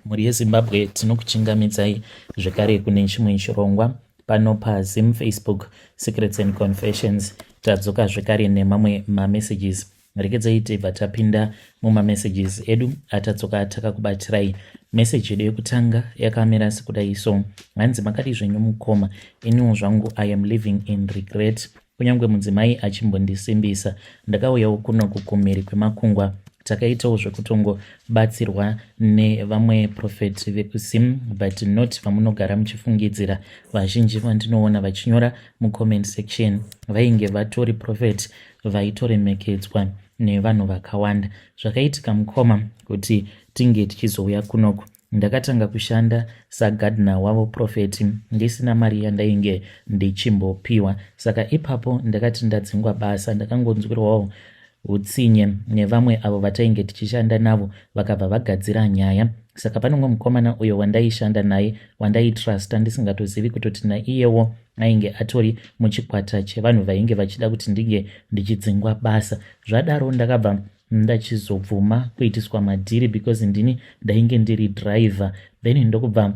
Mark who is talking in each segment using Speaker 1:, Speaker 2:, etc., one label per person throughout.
Speaker 1: Muri yeZimbabwe tinokuchingamidzai zvekare kune chimwe chirongwa pano paZim Facebook Secrets and Confessions. Tadzoka zvekare nemamwe mamessages. Rekedzai tibva tapinda mumamessages edu atadzoka takakubatirai. Message yedu yekutanga yakamira sekudai so: hanzi makati zvenyu mukoma, iniwo zvangu I am living in regret. Kunyange mudzimai achimbondisimbisa, ndakauyawo kuno kukumiri kwemakungwa. Takaitawo zvekutongobatsirwa nevamwe profeti vekuZim, but not vamunogara muchifungidzira. Vazhinji vandinoona vachinyora mucomment section vainge vatori profeti vaitoremekedzwa nevanhu vakawanda. Zvakaitika mukoma kuti tinge tichizouya kunoku. Ndakatanga kushanda sagadhina wavo profeti ndisina mari yandainge ndichimbopiwa. Saka ipapo ndakati ndadzingwa basa, ndakangonzwirwawo utsinye nevamwe avo vatainge tichishanda navo vakabva vagadzira nyaya. Saka pane mumwe mukomana uyo wandaishanda naye wandaitrusta ndisingatozivi kutoti naiyewo ainge atori muchikwata chevanhu vainge vachida kuti ndinge ndichidzingwa basa. Zvadaro ndakabva ndachizobvuma kuitiswa madhiri because ndini ndainge ndiri driver. Then ndokubva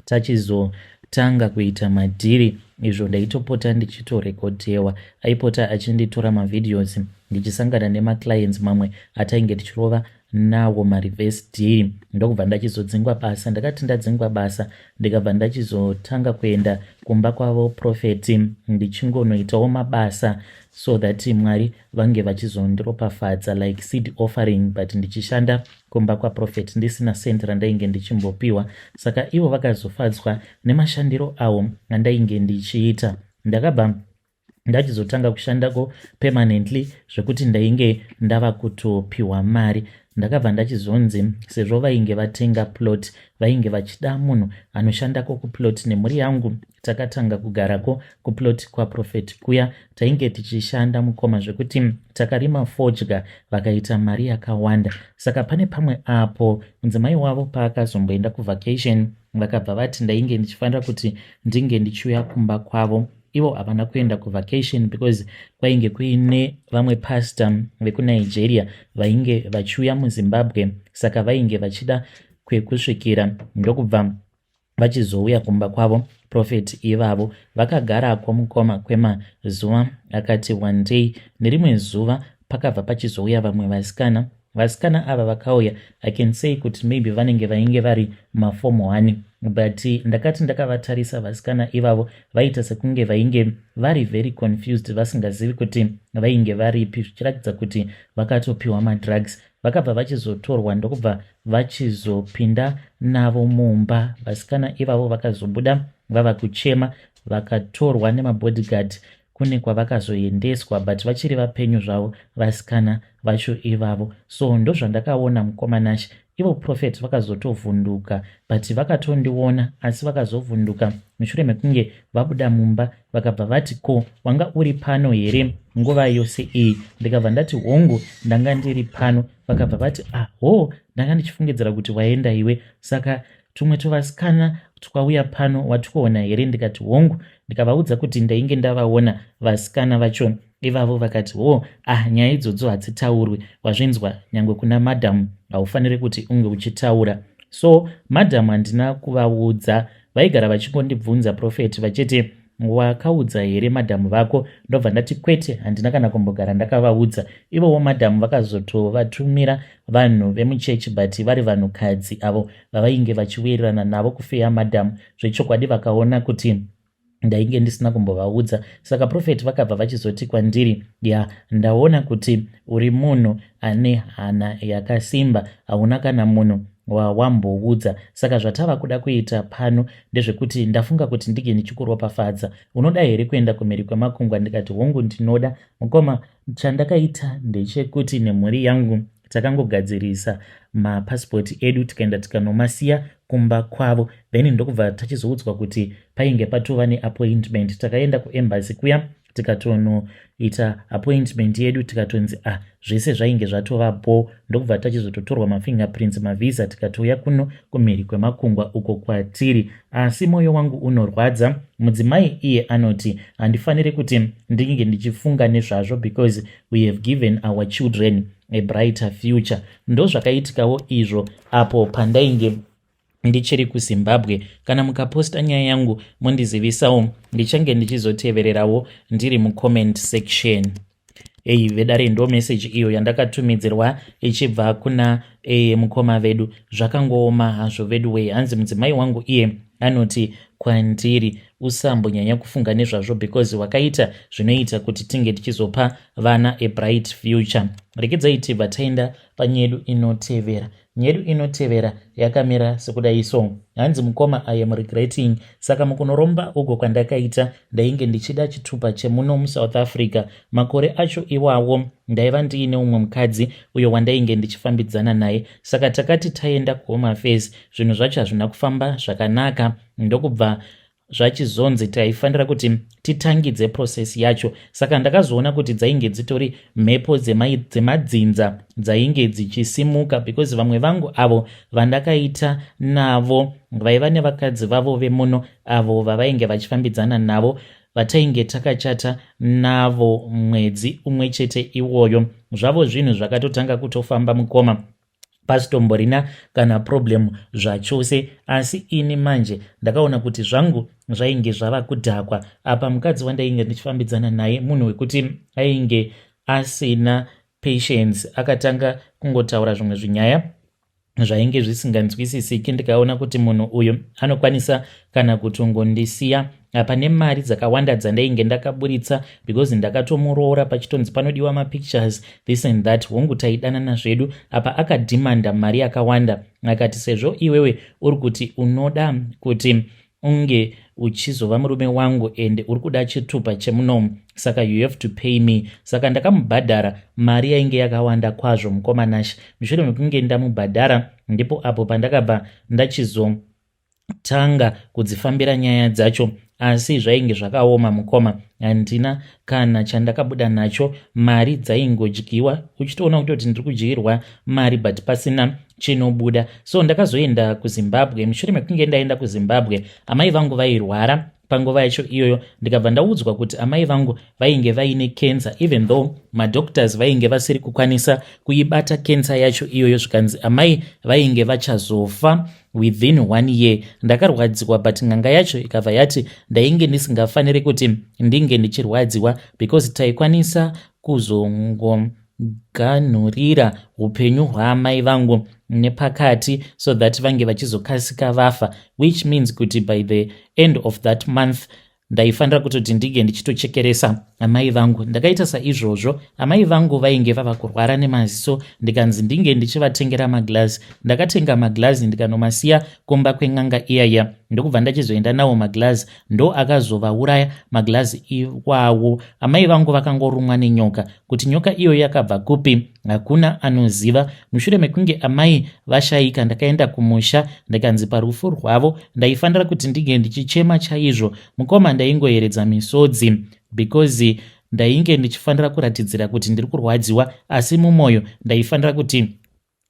Speaker 1: tachizotanga kuita madhiri, izvo ndaitopota ndichitorekodhewa. Aipota achinditora mavideos ndichisangana nemaclients mamwe atainge tichirova nawo mareverse deal. Ndokubva ndachizodzingwa basa. Ndakati ndadzingwa basa ndikabva ndachizotanga kuenda kumba kwavo profeti ndichingonoitawo mabasa so that Mwari vange vachizondiropafadza like seed offering, but ndichishanda kumba kwaprofeti ndisina senti randainge ndichimbopiwa. Saka ivo vakazofadzwa nemashandiro avo andainge ndichiita. Ndakabva ndachizotanga kushandako permanently zvekuti ndainge ndava kutopiwa mari. Ndakabva ndachizonzi sezvo vainge vatenga plot, vainge vachida munhu anoshandako kuplot nemhuri yangu, takatanga kugarako kuplot kwaprofeti kuya. Tainge tichishanda mukoma zvekuti takarima fodya vakaita mari yakawanda. Saka pane pamwe apo mudzimai wavo paakazomboenda kuvacation vakabva vati ndainge ndichifanira kuti ndinge ndichiuya kumba kwavo. Ivo havana kuenda kuvacation because kwainge kuine vamwe pastor vekuNigeria vainge vachiuya muZimbabwe, saka vainge vachida kwekusvikira ndokubva vachizouya kumba kwavo profeti ivavo. Vakagarako mukoma kwemazuva akati one day. Nerimwe zuva pakabva pachizouya vamwe vasikana. Vasikana ava vakauya, I can say kuti maybe vainge vari maform 1, but ndakati ndakavatarisa vasikana ivavo vaita sekunge vainge vari very confused, vasingazivi kuti vainge varipi, zvichiratidza kuti vakatopiwa madrugs. Vakabva vachizotorwa ndokubva vachizopinda navo mumba. Vasikana ivavo vakazobuda vava kuchema, vakatorwa nemabodyguard kune kwavakazoendeswa, but vachiri vapenyu zvavo vasikana vacho ivavo. So ndozvandakaona mukomanashi. Ivo profeti vakazotovhunduka, but vakatondiona asi vakazovhunduka mushure mekunge vabuda mumba. Vakabva vati, ko wanga uri pano here nguva yose iyi? Ndikabva ndati hongu, ndanga ndiri pano. Vakabva vati ndanga ndichifungidzira kuti waenda iwe. Saka tumwe tuvasikana tukauya pano, watikuona here? Ndikati hongu. Ndikavaudza kuti ndainge ndavaona vasikana vacho ivavo. Vakati nyaya idzodzo hadzitaurwi, wazvinzwa nyangwe kuna madhamu haufaniri kuti unge uchitaura. So madhamu handina kuvaudza, vaigara vachingondibvunza profeti vachiti wakaudza here madhamu vako? Ndobva ndati kwete, handina kana kumbogara ndakavaudza. Ivowo madhamu vakazotovatumira vanhu vemuchechi, but vari vanhukadzi avo vavainge vachiwirirana navo kufeya madhamu. Zvechokwadi vakaona kuti ndainge ndisina kumbovaudza. Saka profeti vakabva vachizoti kwandiri, ndaona kuti uri munhu ane hana yakasimba, hauna kana munhu wawamboudza. Saka zvatava kuda kuita pano ndezvekuti ndafunga kuti ndige ndichikuropafadza. Unoda here kuenda kumhiri kwemakungwa? Ndikati hongu, ndinoda mukoma. Chandakaita ndechekuti nemhuri yangu takangogadzirisa mapasipoti edu tikaenda tikanomasiya kumba kwavo. Then ndokubva tachizoudzwa kuti painge patova neappointment. Takaenda kuembassy kuya tikatonoita appointment yedu, tikatonzi zvese zvainge zvatovapo. Ndokubva tachizototorwa mafingerprints, mavisa, tikatouya kuno kumhiri kwemakungwa uko kwatiri. Asi mwoyo wangu unorwadza. Mudzimai iye anoti handifaniri kuti ndinge ndichifunga nezvazvo because we have given our children a brighter future. Ndo zvakaitikawo izvo apo pandainge ndichiri kuZimbabwe. Kana mukaposta nyaya yangu mundizivisawo, ndichange ndichizotevererawo ndiri mucomment section. Vedare ndo message iyo yandakatumidzirwa ichibva kuna mukoma vedu. Zvakangooma hazvo vedu wei. Hanzi mudzimai wangu iye anoti kwandiri usambonyanya kufunga nezvazvo because wakaita zvinoita kuti tinge tichizopa vana a bright future. Rekedzai tibva taenda panyedu inotevera. Nyedu inotevera yakamira sekudai so. Hanzi mukoma I am regretting. Saka mukunoromba uko kwandakaita ndainge ndichida chitupa chemuno muSouth Africa. Makore acho iwawo ndaiva ndiine umwe mukadzi uyo wandainge ndichifambidzana naye. Saka takati taenda kuHome Affairs zvinhu zvacho hazvina kufamba zvakanaka, ndokubva zvachizonzi taifanira kuti titangidze process yacho. Saka ndakazoona kuti dzainge dzitori mhepo dzemadzinza dzainge dzichisimuka because vamwe vangu avo vandakaita navo vaiva nevakadzi vavo vemuno avo vavainge vachifambidzana navo vatainge takachata navo mwedzi umwe chete iwoyo. Zvavo zvinhu zvakatotanga kutofamba mukoma, pasitomborina kana problem zvachose. Asi ini manje ndakaona kuti zvangu zvainge zvava kudhakwa. Apa mukadzi wandainge ndichifambidzana naye munhu wekuti ainge asina patience, akatanga kungotaura zvimwe zvinyaya zvainge zvisinganzwisisiki. Ndikaona kuti munhu uyu anokwanisa kana kutongondisiya pane mari dzakawanda dzandainge ndakaburitsa because ndakatomuroora pachitonzi panodiwa mapictures this and that. Hongu taidanana zvedu apa akadhimanda mari yakawanda. Akati sezvo iwewe uri kuti unoda kuti unge uchizova murume wangu ende uri kuda chitupa chemunomu, saka you have to pay me. Saka ndakamubhadhara mari yainge yakawanda kwazvo mukomanashi. Mushure mekunge ndamubhadhara ndipo apo pandakabva ndachizotanga kudzifambira nyaya dzacho. Asi zvainge zvakaoma mukoma, handina kana chandakabuda nacho. Mari dzaingodyiwa, uchitoona kuti ndiri kudyirwa mari but pasina chinobuda. So ndakazoenda kuZimbabwe. Mushure mekunge ndaenda kuZimbabwe, amai vangu vairwara panguva yacho iyoyo. Ndikabva ndaudzwa kuti amai vangu vainge vaine cancer, even though madoctors vainge vasiri kukwanisa kuibata cancer yacho iyoyo, zvikanzi amai vainge vachazofa within 1 year. Ndakarwadziwa but nganga yacho ikabva yati ndainge ndisingafaniri kuti ndinge ndichirwadziwa because taikwanisa kuzongoganhurira upenyu hwaamai vangu nepakati so that vange vachizokasika vafa, which means kuti by the end of that month ndaifanira kutoti ndige ndichitochekeresa amai vangu. Ndakaita saizvozvo. Amai vangu vainge vava kurwara nemaziso, ndikanzi ndinge ndichivatengera maglazi. Ndakatenga maglazi ndikanomasiya kumba kweng'anga iyaya. Ndokubva ndachizoenda nawo maglazi, ndo akazovauraya maglazi iwawo. Amai vangu vakangorumwa nenyoka. Kuti nyoka iyo yakabva kupi hakuna anoziva. Mushure mekunge amai vashayika, ndakaenda kumusha. Ndikanzi parufu rwavo ndaifanira kuti ndige ndichichema chaizvo. Mukoma ndaingoyeredza misodzi because ndainge ndichifanira kuratidzira kuti ndiri kurwadziwa, asi mumwoyo ndaifanira kuti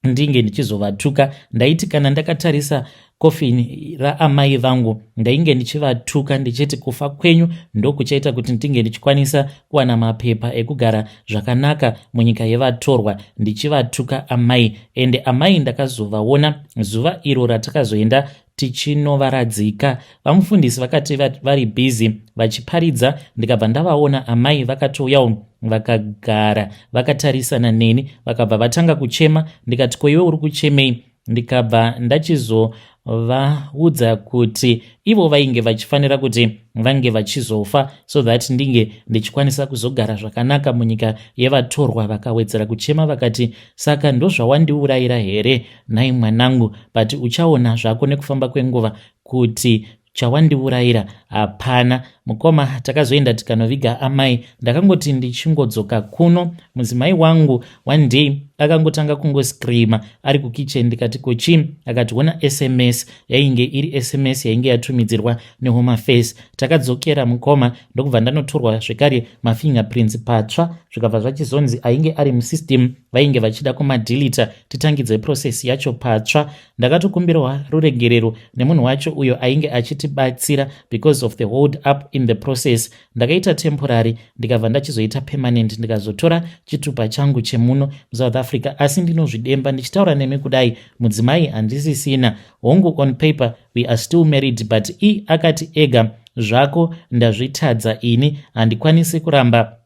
Speaker 1: ndinge ndichizovatuka. Ndaiti kana ndakatarisa kofini raamai vangu ndainge ndichivatuka ndichiti kufa kwenyu ndokuchaita kuti ndinge ndichikwanisa kuwana mapepa ekugara zvakanaka munyika yevatorwa, ndichivatuka amai. Ende amai ndakazovaona zuva iro ratakazoenda tichinovaradzika. Vamufundisi vakati vari busy vachiparidza, ndikabva ndavaona amai vakatouyawo vakagara vakatarisana neni, vakabva vatanga kuchema. Ndikati ko iwe uri kuchemei? Ndikabva ndachizovaudza kuti ivo vainge vachifanira kuti vange vachizofa so that ndinge ndichikwanisa kuzogara zvakanaka munyika yevatorwa. Vakawedzera kuchema vakati, saka ndozvawandiurayira here nhai mwanangu, but uchaona zvako nekufamba kwenguva kuti chawandiurayira hapana. Mukoma takazoenda tikanoviga amai. Ndakangoti ndichingodzoka kuno, mudzimai wangu one day akangotanga kungoscreama ari kukichen. Ndikati kochi? Akati ona SMS yainge iri SMS yainge yatumidzirwa neHome Affairs. Takadzokera mukoma, ndokubva ndanotorwa zvekare mafingerprints patsva. Zvikabva zvachizonzi ainge ari musystem, vainge vachida kumadilita titangidze process yacho patsva. Ndakatokumbirwa ruregerero nemunhu wacho uyo ainge achitibatsira because of the hold up in the process. Ndakaita temporary ndikabva ndachizoita permanent, ndikazotora chitupa changu chemuno South Africa, asi ndinozvidemba ndichitaura nemi kudai. Mudzimai handisisina, hongu on paper we are still married, but akati ega, zvako ndazvitadza, ini handikwanisi kuramba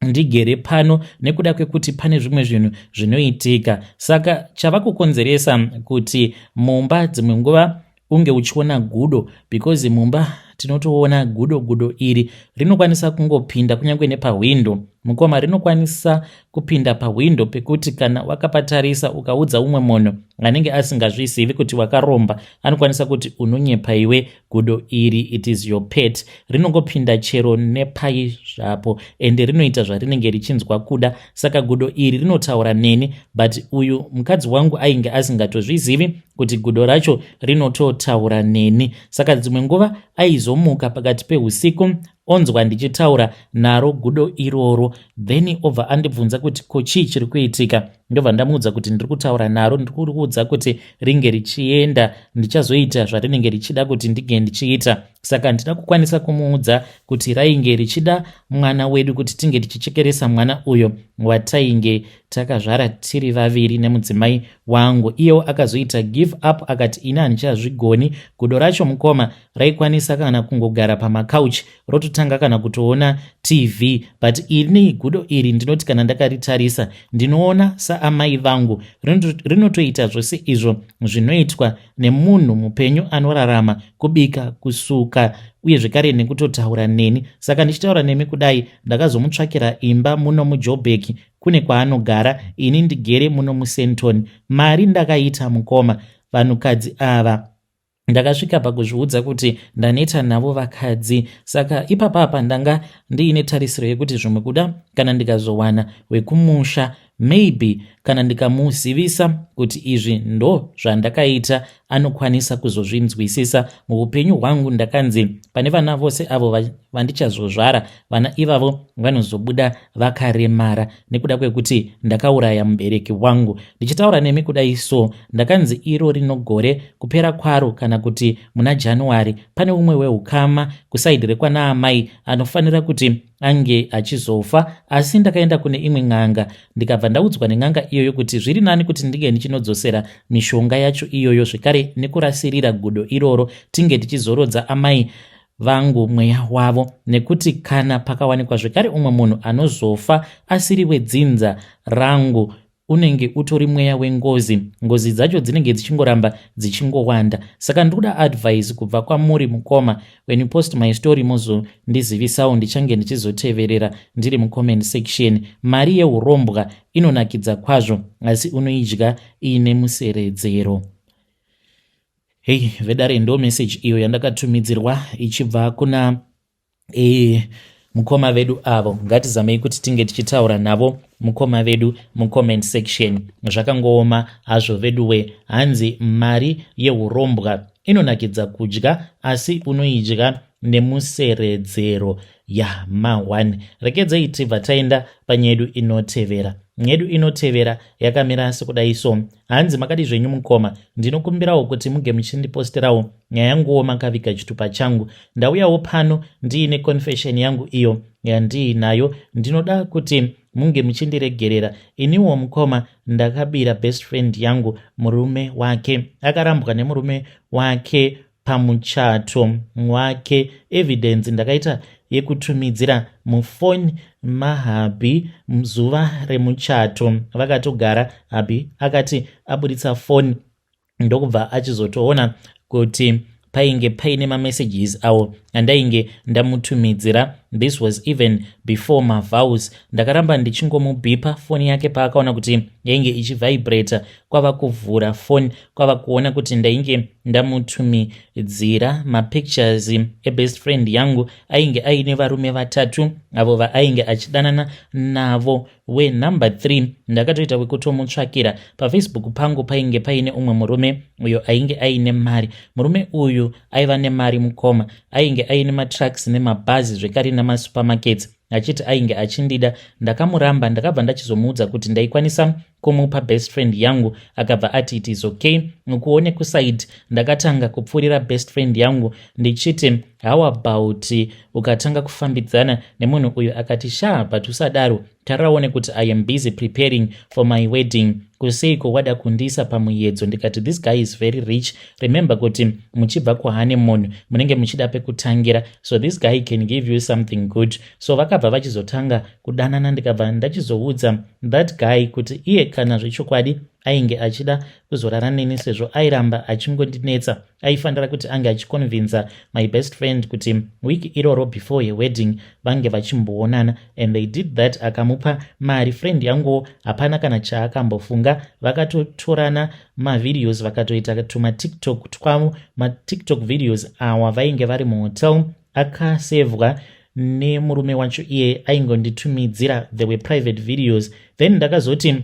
Speaker 1: ndigere pano nekuda kwekuti pane zvimwe zvinhu zvinoitika. Saka chava kukonzeresa kuti mumba dzimwe nguva unge uchiona gudo, because mumba tinotoona gudo iri rinokwanisa kungopinda kunyange nepahwindo. Mukoma rinokwanisa kupinda pahwindo pekuti kana wakapatarisa ukaudza umwe munhu anenge asingazvizivi kuti wakaromba, anokwanisa kuti unonyepa iwe. Gudo iri, it is your pet, rinongopinda chero nepai zvapo ende rinoita zvarinenge richinzwa kuda. Saka gudo iri rinotaura neni, but uyu mukadzi wangu ainge asingatozvizivi kuti gudo racho rinototaura neni. Saka dzimwe nguva aizomuka pakati peusiku onzwa ndichitaura naro gudo iroro, then obva andibvunza kuti ko chii chiri kuitika. Ndobva ndamuudza kuti ndiri kutaura naro, ndiri kuudza kuti ringe richienda, ndichazoita zvarinenge richida kuti ndige ndichiita. Saka ndina kukwanisa kumuudza kuti rainge richida mwana wedu, kuti tinge tichichekeresa mwana uyo watainge takazvara tiri vaviri nemudzimai wangu. Iyewo akazoita give up, akati ina handichazvigoni. Gudo racho mukoma raikwanisa kana kungogara pamakauch rototanga kana kutoona TV, but ini gudo iri ndinoti kana ndakaritarisa ndinoona saamai vangu. Rinotoita zvose izvo zvinoitwa nemunhu mupenyu anorarama, kubika, kusuka, uye zvekare nekutotaura neni. Saka ndichitaura nemi kudai, ndakazomutsvakira imba muno muJoburg kune kwaanogara, ini ndigere muno muSenton. Mari ndakaita mukoma. Vanhukadzi ava ndakasvika pakuzviudza kuti ndaneta navo vakadzi. Saka ipapapa ndanga ndiine tarisiro yekuti zvimwe kuda kana ndikazowana wekumusha, maybe kana ndikamuzivisa kuti izvi ndo zvandakaita, anokwanisa kuzozvinzwisisa. Muupenyu hwangu ndakanzi pane vana vose avo vandichazozvara, vana ivavo vanozobuda vakaremara nekuda kwekuti ndakauraya mubereki wangu. Ndichitaura nemi kudai so, ndakanzi iro rinogore kupera kwaro kana kuti muna January pane umwe weukama kusaidhi rekwana amai anofanira kuti ange achizofa, asi ndakaenda kune imwe n'anga ndikabva ndaudzwa nen'anga iyoyo kuti zviri nani kuti ndige ndichinodzosera mishonga yacho iyoyo, zvekare nekurasirira gudo iroro tinge tichizorodza amai vangu mweya wavo, nekuti kana pakawanikwa zvekare umwe munhu anozofa asiri wedzinza rangu, unenge utori mweya wengozi. Ngozi dzacho dzinenge dzichingoramba dzichingowanda. Saka ndikuda advice kubva kwamuri mukoma. When you post my story muzondizivisawo, ndichange ndichizoteverera ndiri mucomment section. Mari yeurombwa inonakidza kwazvo, asi unoidya ine museredzero. Hey, vedare ndo message iyo yandakatumidzirwa ichibva kuna mukoma vedu avo. Ngatizamei kuti tinge tichitaura navo mukoma vedu mucomment section. Zvakangooma hazvo veduwe. Hanzi mari yeurombwa inonakidza kudya, asi unoidya nemuseredzero. Ya ma1. Rekedzai tibva taenda panyedu inotevera. Nyedu inotevera yakamira sekudai so. Hanzi makati zvenyu mukoma, ndinokumbirawo kuti muge muchindiposterawo nyaya yanguwo makaviga chitupa changu. Ndauyawo pano ndiine confession yangu iyo yandiinayo. Ndinoda kuti munge muchindiregerera. Iniwo mukoma ndakabira best friend yangu murume wake. Akarambwa nemurume wake pamuchato wake. Evidence ndakaita yekutumidzira mufoni mahabhi mzuva remuchato. Vakatogara, habhi akati aburitsa foni ndokubva achizotoona kuti painge paine mamessages awo andainge ndamutumidzira. This was even before my vows. Ndakaramba ndichingomubhipa foni yake paakaona kuti yainge ichivibrata. Kwava kuvhura foni, kwava kuona kuti ndainge ndamutumidzira mapictures ebest friend yangu ainge aine varume vatatu avo vaainge achidanana navo. We number 3 ndakatoita wekutomutsvakira paFacebook pangu. Painge paine umwe murume uyo ainge aine mari. Murume uyu aiva nemari mukoma, ainge aine matracks nemabhazi zvekare namasupermarkets, achiti ainge achindida. Ndakamuramba, ndakabva ndachizomuudza kuti ndaikwanisa kumupa best friend yangu akabva ati it is okay. Ukuone kuside ndakatanga kupfurira best friend yangu ndichiti how about ukatanga kufambidzana nemunhu uyu akati sha but usadaro taraone kuti I am busy preparing for my wedding kuseiko wada kundisa pamuyedzo. Ndikati this guy is very rich, remember kuti muchibva kuhoneymoon munenge muchida pekutangira, so this guy can give you something good. So vakabva vachizotanga kudanana, ndikabva ndachizoudza that guy kuti iye kana zvechokwadi ainge achida kuzorara neni sezvo airamba achingondinetsa, aifanira kuti ange achiconvinza my best friend kuti wiki iroro before her wedding vange vachimboonana, and they did that. Akamupa mari friend yangu, hapana kana chaakambofunga. Vakatotorana mavideos vakatoita tuma TikTok twavo, maTikTok videos awa vainge vari muhotel akasevwa nemurume wacho iye aingonditumidzira, they were private videos. Then ndakazoti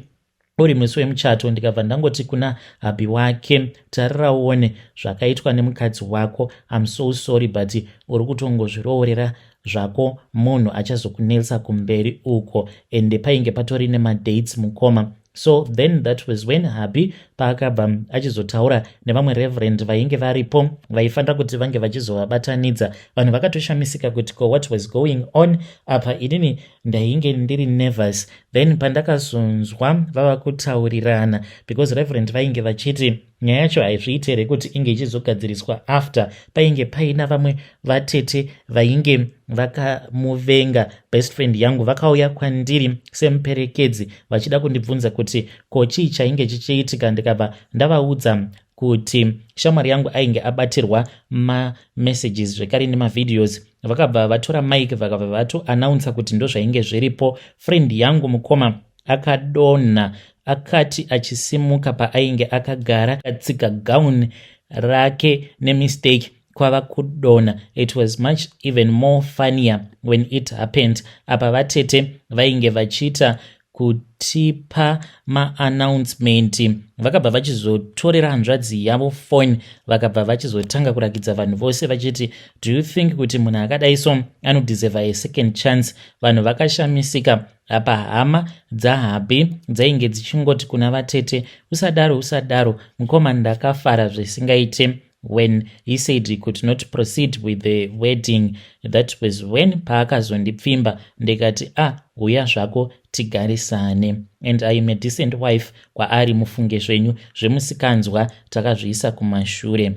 Speaker 1: uri musi wemuchato ndikabva ndangoti kuna habi wake, tariraone zvakaitwa nemukadzi wako, I'm so sorry but uri kutongozviroorera zvako munhu achazokunelsa kumberi uko, ende painge patori nemadates mukoma. So then that was when habi paakabva achizotaura nevamwe reverend vainge varipo vaifanira kuti vange vachizovabatanidza. Vanhu vakatoshamisika kuti ko what was going on apa, inini ndainge ndiri nervous. Then pandakazonzwa vava kutaurirana, because reverend vainge vachiti nyaya yacho haizviite here kuti inge ichizogadziriswa after painge paina vamwe vatete vainge vakamuvenga best friend yangu, vakauya kwandiri semuperekedzi vachida kundibvunza kuti ko chii chainge chichiitika. Ndikabva ndavaudza kuti shamwari yangu ainge abatirwa mamessages zvekare nemavideos. Vakabva vatora mic vakabva vatoannounce kuti ndo zvainge zviripo. Friend yangu mukoma akadonha, akati achisimuka paainge akagara akatsiga gown rake nemistake kwava kudonha. It was much even more funnier when it happened. Apa vatete vainge vachiita kutipa maannouncement, vakabva vachizotorera hanzvadzi yavo phone, vakabva vachizotanga kurakidza vanhu vose vachiti do you think kuti munhu akadai so anodeserve a second chance. Vanhu vakashamisika. Apa hama dzahabi dzainge dzichingoti kuna vatete usadaro usadaro. Mukoma ndakafara zvisingaite when he said he could not proceed with the wedding. That was when paakazondipfimba ndikati uya zvako tigarisane, and I am a decent wife kwaari. Mufunge zvenyu zvemusikanzwa takazviisa kumashure.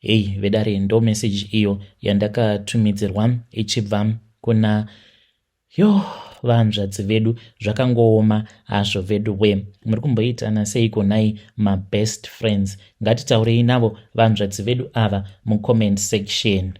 Speaker 1: Hey vedare, ndo message iyo yandakatumidzirwa ichibva kuna vanzvadzi vedu. Zvakangooma hazvo vedu we, muri kumboitana seiko nai mabest friends? Ngatitaurei navo vanzvadzi vedu ava mucomment section.